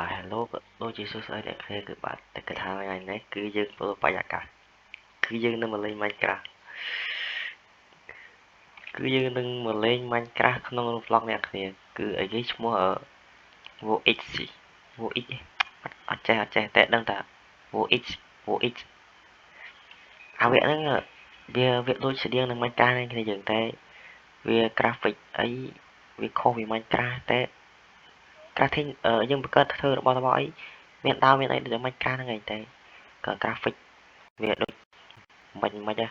hello đôi chị số sợi để khơi các bạn tại cái thằng này đấy cứ dưng tôi phải cả cứ dưng nó mà lên Minecraft cứ dưng đừng mà lên Minecraft không vlog này cứ ấy cái mua ở vô ích gì vô ích ở trẻ tệ đang ta vô ích việc đó việc tôi sẽ điên là Minecraft này thì dừng thế việc graphic ấy việc khô vì Minecraft thế các thinh ở nhưng mà cơ thơ bao tao ấy miền tao miền ấy được Minecraft ngày thế cả graphic việc đôi mình ra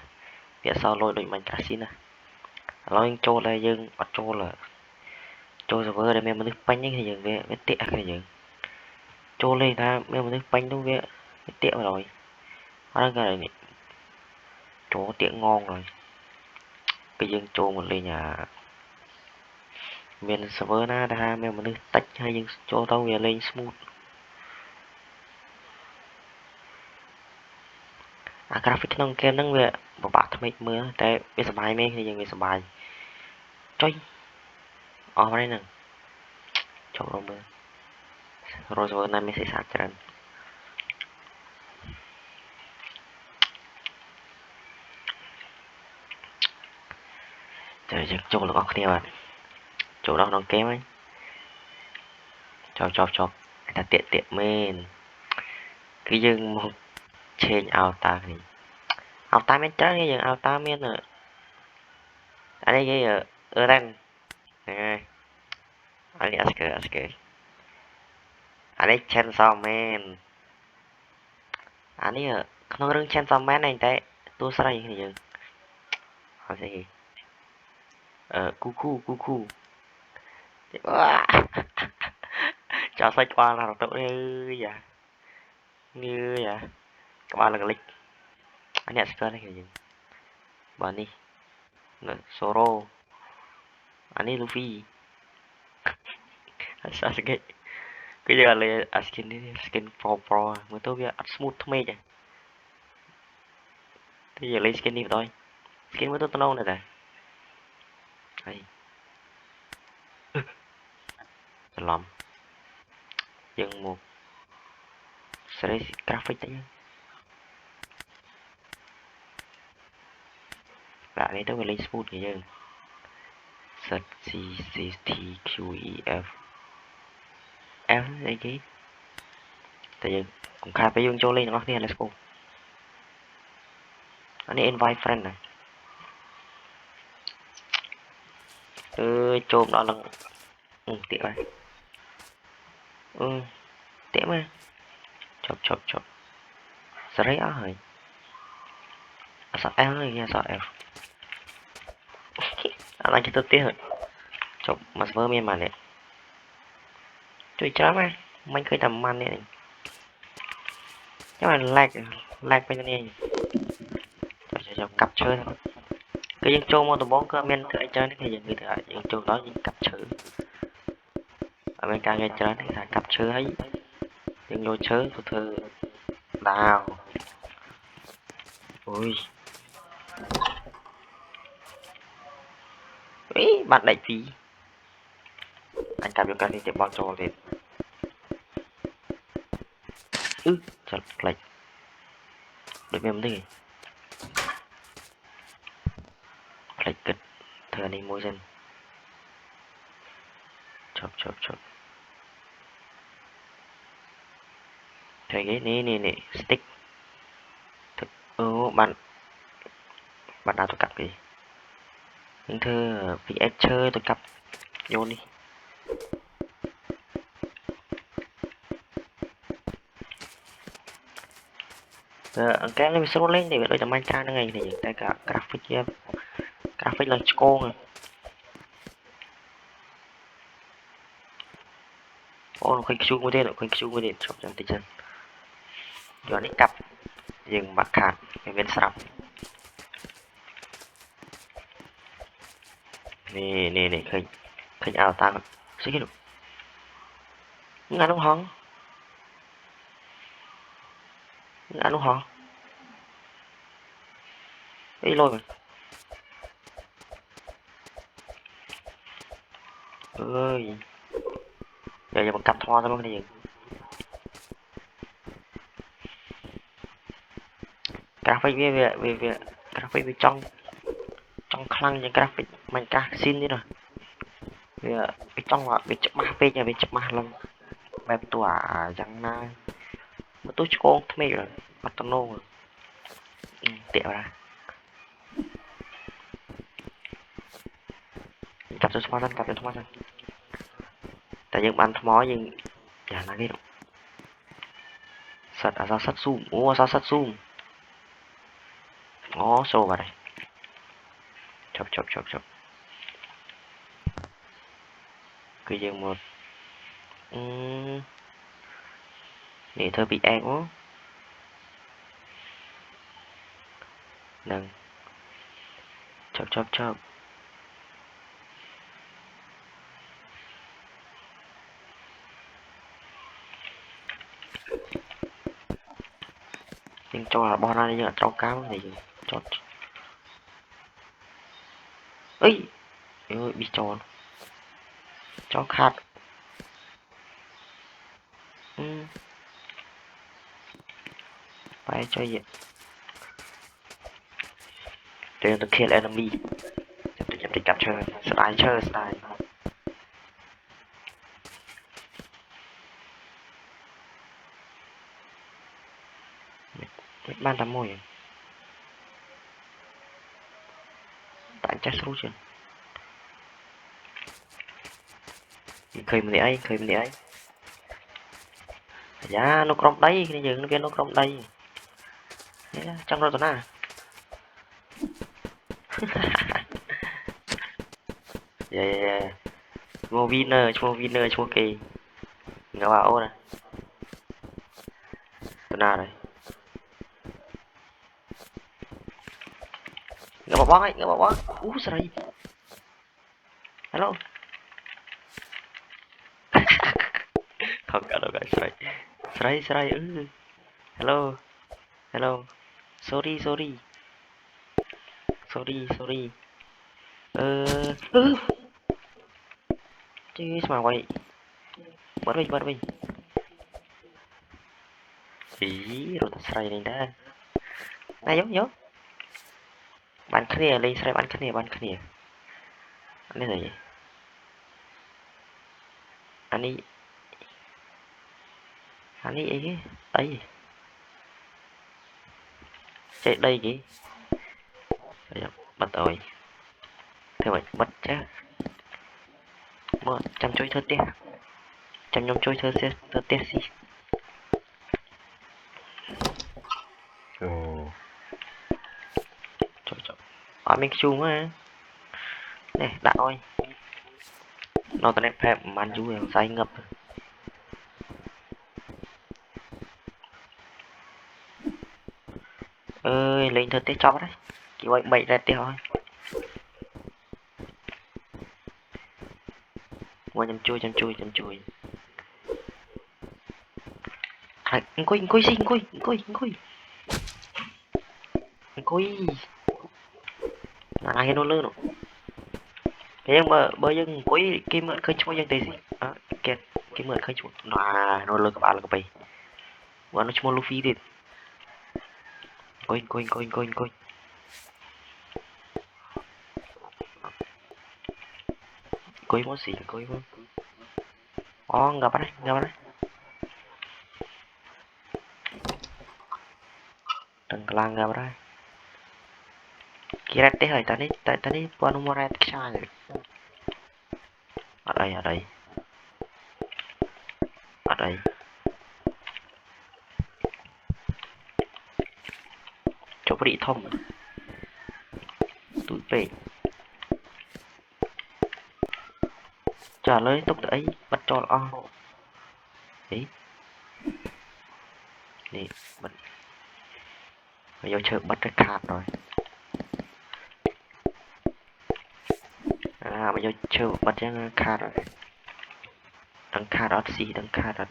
việc sau lôi đôi mình cả xin à lôi trâu là dương bắt trâu là trâu server đây mình nước bánh thì dừng về tiện cái dừng trâu lên ta mình nước bánh đúng việc tiện rồi hóa ra này trâu tiện ngon rồi cái dương trâu một lên nhà miền server na đã mình nước tách hay dương trâu tao về lên smooth graphic ក្នុង game ហ្នឹងវាពិបាកថ្មិចមើលតែវាសប្បាយមែនគឺយើងវាសប្បាយចុយអស់ហើយហ្នឹងចុះមើល Rose ណាមានសេសាច្រើនតែយើងចូលទាំងអស់គ្នាបាទចូលដល់ក្នុង game ហើយចប់តែតាកមែនគឺយើងមក change avatar នេះ avatar មានច្រើនយើង avatar មានអានេះគេRen ហ្នឹងហើយអានេះ Asker អានេះ Chainsaw Man អានេះក្នុងរឿង Chainsaw Man ហ្នឹងតែតួស្រីគ្នាយើងហៅស្អីគេគូចោលសាច់ក្បាលណារត់ទៅអើយយ៉ាងឿយ៉ាក្បាលលិចអានេះស្គាល់ទេយើងបាទនេះ Zoro អានេះ Luffy សាស្គេគឺយើងលេអា skin នេះ skin pro មើលទៅវាអត់ smooth ថ្មេចទេតែយើងលេ skin នេះម្ដង skin មើលទៅថ្នងដែរហើយច្រឡំយើងមកស្រី graphic ទៅដាក់នេះទៅវាលេង smooth ជាយើង search c c t q e f f អីគេតែយើងកុំខាតពេលយើងចូលលេងទាំងអស់គ្នា let's go អានេះ invite friend ណាចូលដល់នឹងតិចហើយតិចមកចប់សេរីអស់ហើយអស L ហើយអស F អាឡើងទៅទៀតចប់មក server មានម៉ាននេះជួយច្រើនណាមិនឃើញតែម៉ាននេះចាំ lag ពេញនេះចាំកាប់ឈើគឺយើងចូលមកដំបងគឺអត់មានធ្វើអីច្រើនទេគឺយើងគឺថាយើងចូលដល់យើងកាប់ឈើអត់មានការងារច្រើនទេថាកាប់ឈើហើយយើងយកឈើទៅធ្វើដាវអូយបាត់ដាច់ពីរអញកាប់យកកានេះទៅបោកចូលទៀតចាប់ផ្លេចដូចមានមិនទេផ្លេចគិតធ្វើនេះមួយសិនចប់ធ្វើគេនេះ stick បានដាក់ទៅកាប់គេយើងធ្វើ px ឈើទៅកាប់យកនេះអង្កែនេះវាស្រួលលេងនេះវាដូចតែ Minecraft ហ្នឹងឯងតែ graphic ឡើងឆ្កងអូឃើញ Q មួយទៀតជប់ចាំតិចសិនយកនេះកាប់យើងបាក់ខាតវាមានស្រាប់នេះឃើញអោតាស្អីគេនោះងានោះហងអីលុយមកអើយយកមកកាប់ថ្មទៅមកនេះយើង graphic về graphic về trong khăn những graphic mình cả xin đi rồi về trong là về chụp ma về nhà về chụp ma lần bài tỏa rằng na một tôi con thay rồi mặt tao nô tiện ra cặp cho smart cặp cho smart tại những bạn mó nhưng chả là cái đâu sắt à sao sắt zoom ô sao sắt zoom ó sâu vào đây chọc cứ dừng một để thôi bị ăn ó nâng chọc nhưng cho là bon ra nhưng mà trong cám thì cho ấy ơi bị cho khát phải cho gì để nó kill enemy chụp tình capture style ban tắm môi tại chắc số chưa khơi mình ấy dạ nó crom đây cái giờ nó kia nó crom đây trong đó tao na yeah mua winner mua kỳ ngã vào nè tao na rồi ngã vào bóng ấy sao đây hello không cả đâu guys Sray hello sorry chứ mà quay bắt mình ý rồi Sray này đã này giống bạn kia lên Sray bạn kia anh này gì anh ấy ấy chạy đây gì bắt rồi thế vậy bắt chứ mà chăm chui thớt đi chăm nhom chui thớt gì trời ở mình chung á này đã ơi nó tao đẹp phép man chú say ngập ơi lên thớt tết cho đấy kiểu vậy bậy ra tiêu thôi mua chăm chui anh coi gì là ai nó lớn rồi thế nhưng mà bây giờ coi cái mượn khơi cho dân tây gì à, kẹt cái mượn khơi cho nó lớn các bạn là cái bầy và nó cho Luffy đi coi món gì coi gặp đấy đừng lang gặp đấy kira teh rồi tadi buat nomor red sai ở đây coba đi thông tụi về trả lời tốc ấy bắt cho lo đấy nè bắt bây giờ chờ bắt cái card rồi bây giờ chờ bắt cái card rồi đăng card đó gì đăng card đó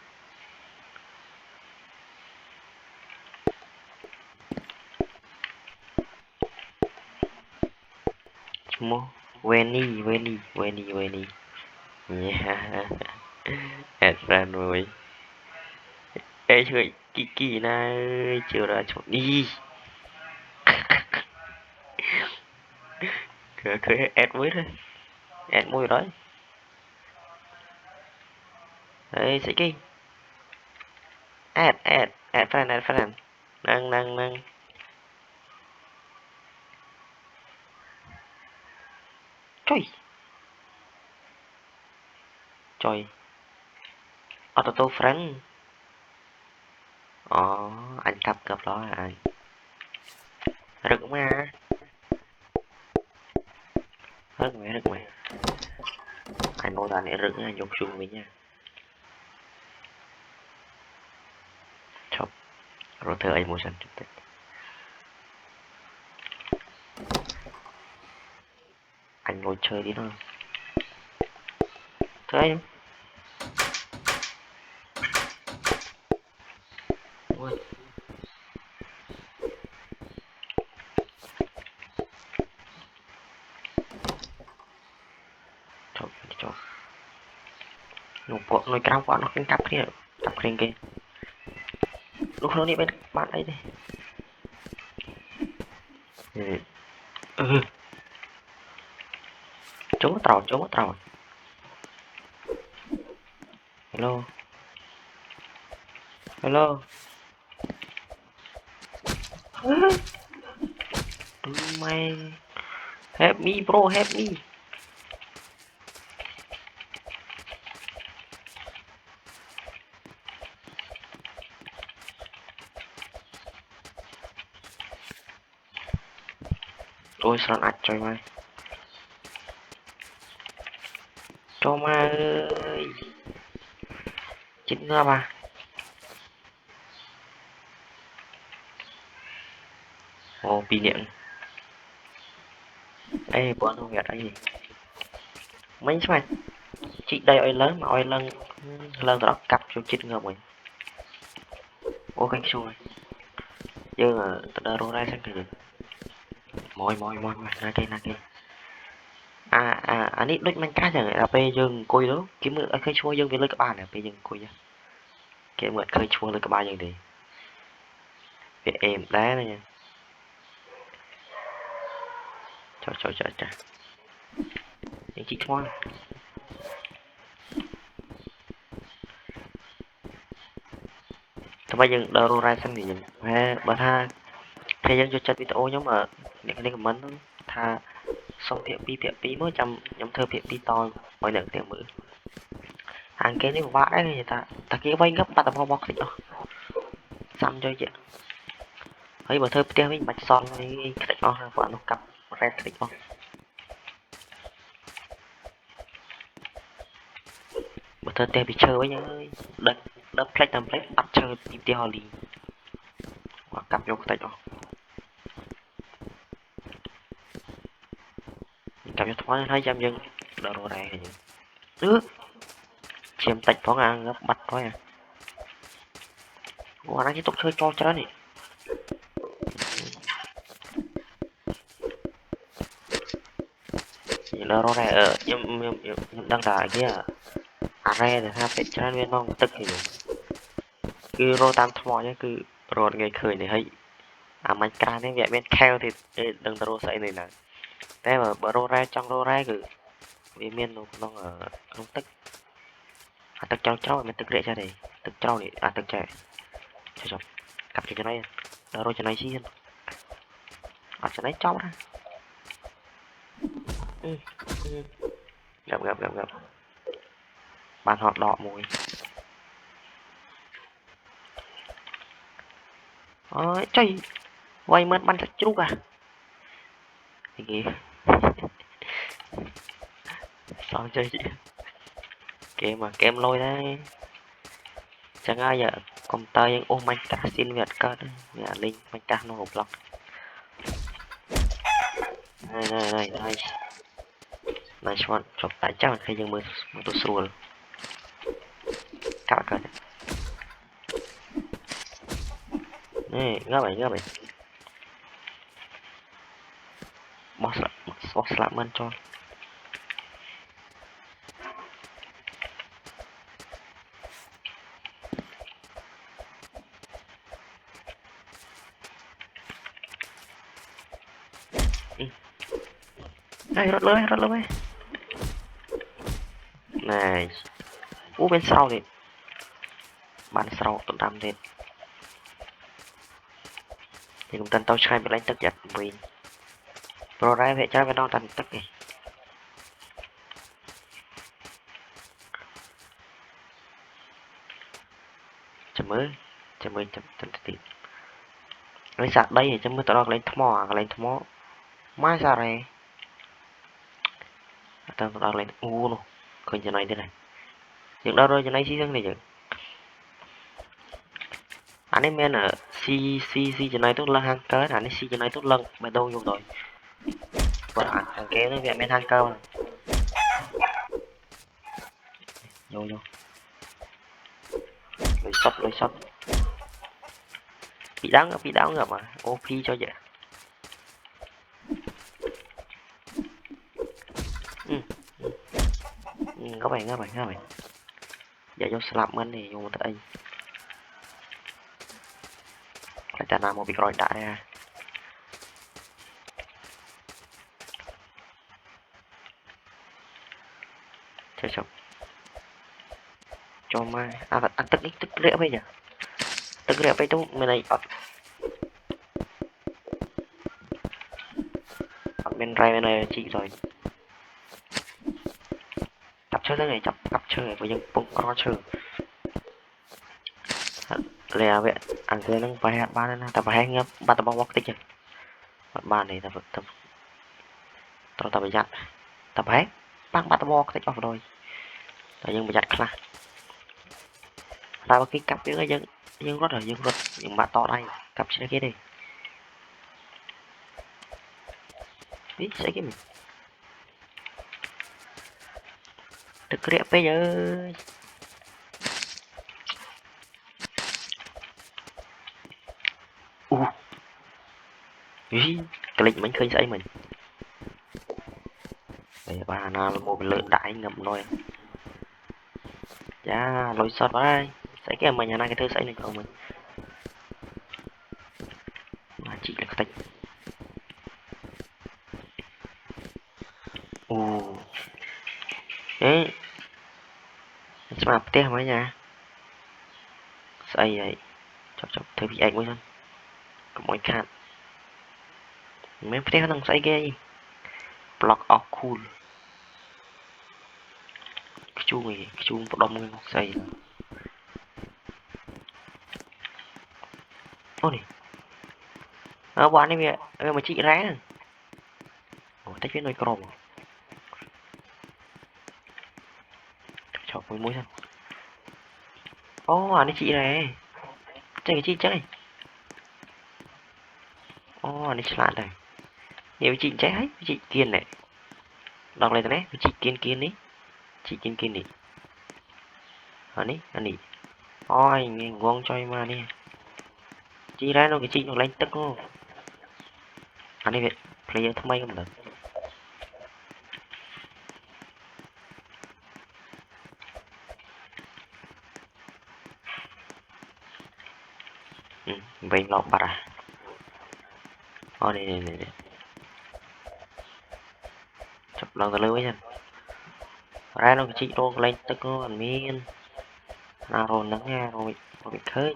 mua Veni yeah hết ra rồi ê chơi kỳ này chưa ra chỗ đi Khởi add mới đấy. Add môi đấy. Đấy, sẽ cái. Add friend. Năng. Trời. Auto friend. Anh cập đó là anh. Rực mà. Rực mày. Anh nói là này rực anh dùng chung với nha. Chọc. Rồi thơ anh mua sẵn chút tích. Anh ngồi chơi đi thôi. Thơ anh. Ui. Chọc. Nuôi cao quá nó không cặp kia. Lúc nó đi bên bạn ấy đi. Ừ. Chú trò. Hello. Mày. Help me bro, help me. Ôi sao ạch trời mày. Cho ma ơi. Chết ngơ bà. Ồ, bị điện. Ê, bọn nó Việt gì. Mấy mày. Chị đây oi lớn mà oi lần đó cặp cho chết ngơ mình. Ô cánh xuôi. Giờ tao đơ ra sang kìa. Môi, na kia. Anh ít đích mình cá chẳng là bây dừng cùi đó. Kiếm mượn khơi chua dừng về lấy các bạn nè, bây dừng cùi nha. Kiếm mượn khơi chua lấy các bạn dừng đi. Việc em đá này nha. Chà. Những chiếc ngoan. Các bạn dừng đơ ra sang thì dừng. Bà tha. Thế dân cho chất video nhóm mà những cái comment tha xong thiện pi mới nhóm thơ thiện pi to mọi lượng tiền mữ hàng kế nếu vãi người ta kia vay gấp bắt tập bọc xịt đó xăm cho chị ấy bà thơ tiêu mình bạch son với cái đó vợ nó cặp ra cái đó bà thơ tiêu bị chơi với nhá đất plate template bắt chơi đi tiêu lì và cặp vô cái đó cặp cho thoáng thấy trăm dân đỡ đồ này nước chiếm tạch thoáng ăn gấp bắt thôi à quả đang tiếp tục chơi cho đó này nó này ở nhưng đang đài kia re thì ha phải cho nên mong tức thì cứ rô tam thọ nhé cứ rô ngày khởi này hay mình ca nên vậy bên keo thì đừng rô sấy này nè thế mà bờ rô ra trong rô ra cứ vì miền nó ở không tức tức cháu mình tức rễ ra đây tức cháu này tức trẻ cho cặp cho này rô cho này xí cho này cháu ra gặp bàn họ đỏ mùi trời quay mất bắn thật chú à thì kìa sao chơi chị kem lôi đấy chẳng ai giờ công tơ những ôm anh cả xin Việt cơ đấy nhà linh anh cả nó hộp lọc này nice one chụp tại chắc là khi dừng mới tôi xua các bạn này ngớ mày boss lại bên cho Đây rót lớn ấy. Này. Bên sau thì bán sau tụi đam thì cũng tân tao sai bị đánh tức giật vì pro ra về chơi với nó thành tức này. Chấm mới chấm tí lấy sạc đây thì chấm mới tao đọc lên thmo mai sao này tao đọc lên nó khơi cho này thế này những đâu rồi cho này xí xăng này chứ anh ấy men ở si cho này tốt lần hàng cơ anh ấy si cho này tốt lần mà đâu dùng rồi còn hàng kế nó viện men hàng cơ này vô lối sót bị đắng rồi mà OP cho vậy. Các bạn giờ vô slap mình thì vô tới phải trả nào một việc rồi đại ra chơi chọc cho mai ăn tức rễ bây giờ tức rễ bây tôi bên này bên ray bên này chị rồi cặp chơi thế này cặp chơi với những bông con chơi lè vậy ăn chơi nó phải hạt ba nên ta phải hang nhấp ba ta bong bóc tích chứ ba này ta phải giặt ta phải băng ba ta bong tích vào rồi ta nhưng mà giặt khla ta cái cặp cái dân rất những bạn to đây cặp sẽ cái đi biết sẽ cái mình được rẽ bây giờ cái lịch mình khơi dậy mình để bà nào là một lượng đại ngầm rồi dạ lối sọt vào đây sẽ cái mà nhà này cái thứ xảy này của mình mà chị là tạch đấy mà tiếc mấy nhà xây vậy chọc thứ bị ảnh mới hơn có mọi khăn mấy tiếc thằng xây ghê block of cool cái chu một đông xây ô này bọn này bây mà chị rá tách biết nói crom chọc với mũi thân anh ấy chị này chơi cái chị chắc này anh ấy lạ này nếu chị chết hết chị kiên này đọc lại này chị kiên đi chị kiên đi anh ấy ôi ngon chơi mà đi chị ra nó cái chị nó lên tức không anh ấy player thay không được vậy lọc bạc à này chụp lần từ với nha ra nó cái chị đô lên tức không anh miên nào rồi nắng nha rồi bị khơi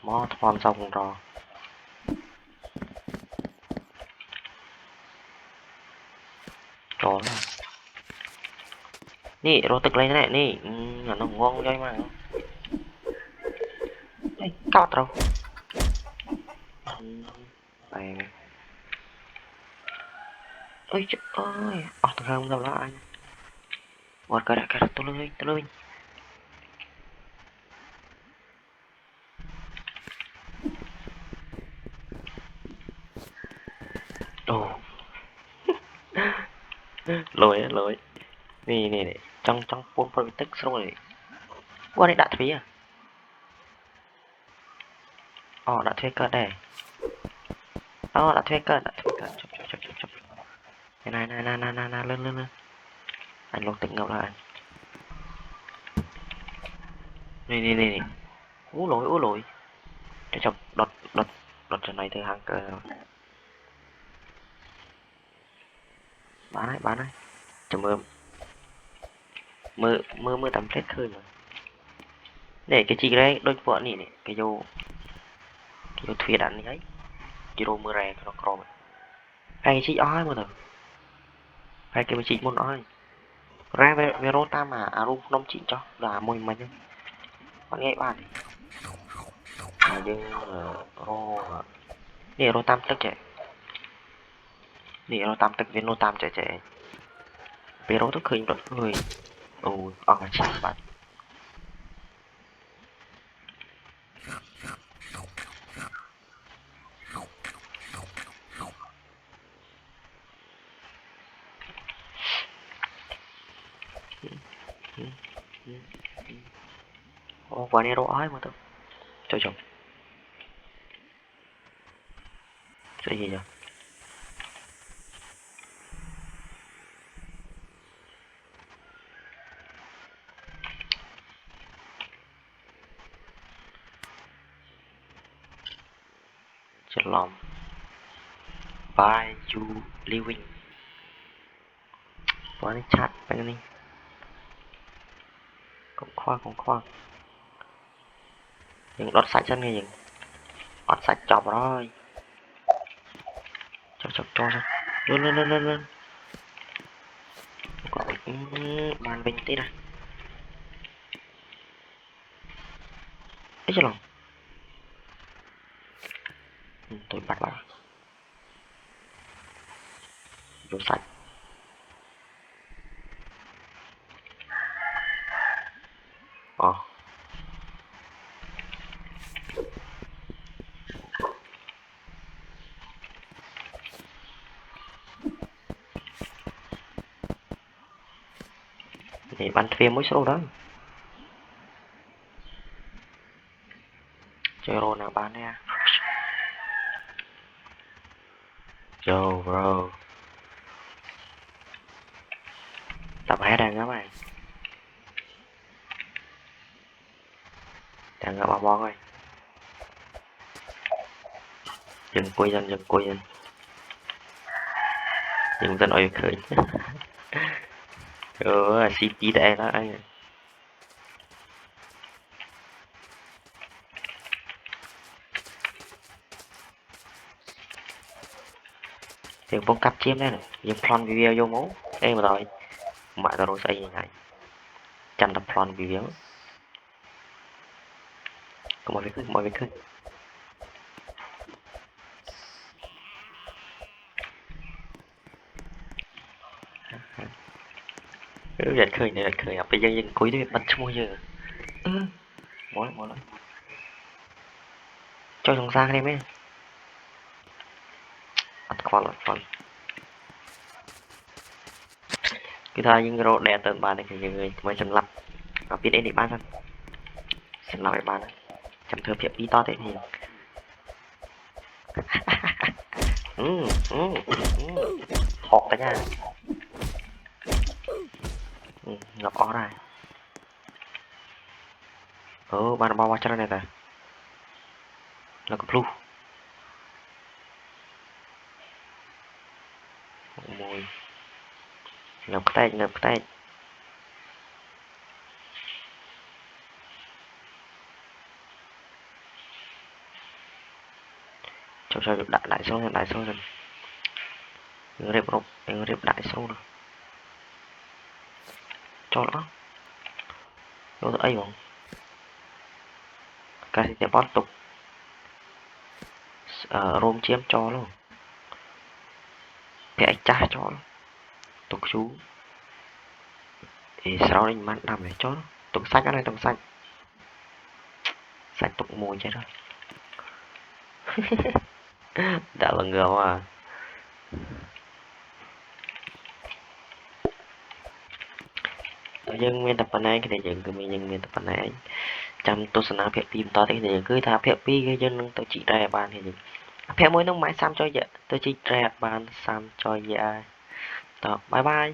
mò thon xong rồi trốn nè rồi tức lên này nè nó ngon chơi mà cao rồi này ôi trời ơi thằng không đâu đó anh một cái đã tôi lên đồ lỗi nè trong phone phân tích xong rồi qua đây đã thuế à đã thuê cơn này đã thuê cơn chụp cái này lên anh luôn tỉnh ngọc lại nè ú lỗi để cho đọt trận này từ hàng cờ bán đấy cho mơ tầm chết khơi mà để cái chi đấy đôi vợ này cái vô thuyền đạn ấy chỉ đồ mưa rè nó cò hay chi ói mà thôi hay cái chị muốn ói ra về rô ta mà aru nông chị cho là môi mình bạn nghe bạn mà nhưng rô nè rô tam tức chạy nè rô tam tức viên rô tam chạy về rô tức khơi được người ôi ở chị bạn ô quả này rô ói mà thôi cho chồng cái gì nhỉ chết lòng by you living quả này chat cái này cũng khoan những đọt sạch chân nghe những đọt sạch chọc rồi chọc cho lên bàn bình tí này ấy chứ lòng tôi bắt vào vô sạch để bắn phim mỗi số đó chơi rô nào bán nha yo bro tập 2 đang các bạn đang gặp bà bóng rồi dừng quay dân dừng dân ơi khởi xin tí đây đó anh thì bóng cặp chiếm đây này nhưng plon video vô máu em rồi mãi tao rồi xây như này chăm tập plon video có mọi việcขึ้นgiật khơi này giật khơi à bây giờ dân cuối đi bắn chung giờ mỗi lần cho chúng sang đây mấy ăn khoan cái thời những rô đè tận bàn này thì người mới chấm lặp và biết đến để bán ra xem lại bán chấm thơ phiệp đi to thế thì hộp cả nhà ngập ó này bạn bao cho này ta là có blue mùi ngập tay cho đại số rồi rệp đại số rồi cho nó vô ấy không cái thì bot tục rôm chiếm cho luôn cái cha cho luôn tục chú thì sau đây mình làm để cho nó tục xanh cái này tục xanh tục mùi chết rồi đã là ngờ mà dân nguyên tập này cái này dân cứ mình dân nguyên tập này trăm tôi sẽ nói phép phim to thế thì cứ thả phép pi cái dân tôi chỉ ra bàn thì phép mới nó mãi xăm cho vậy tôi chỉ ra bàn xăm cho vậy bye bye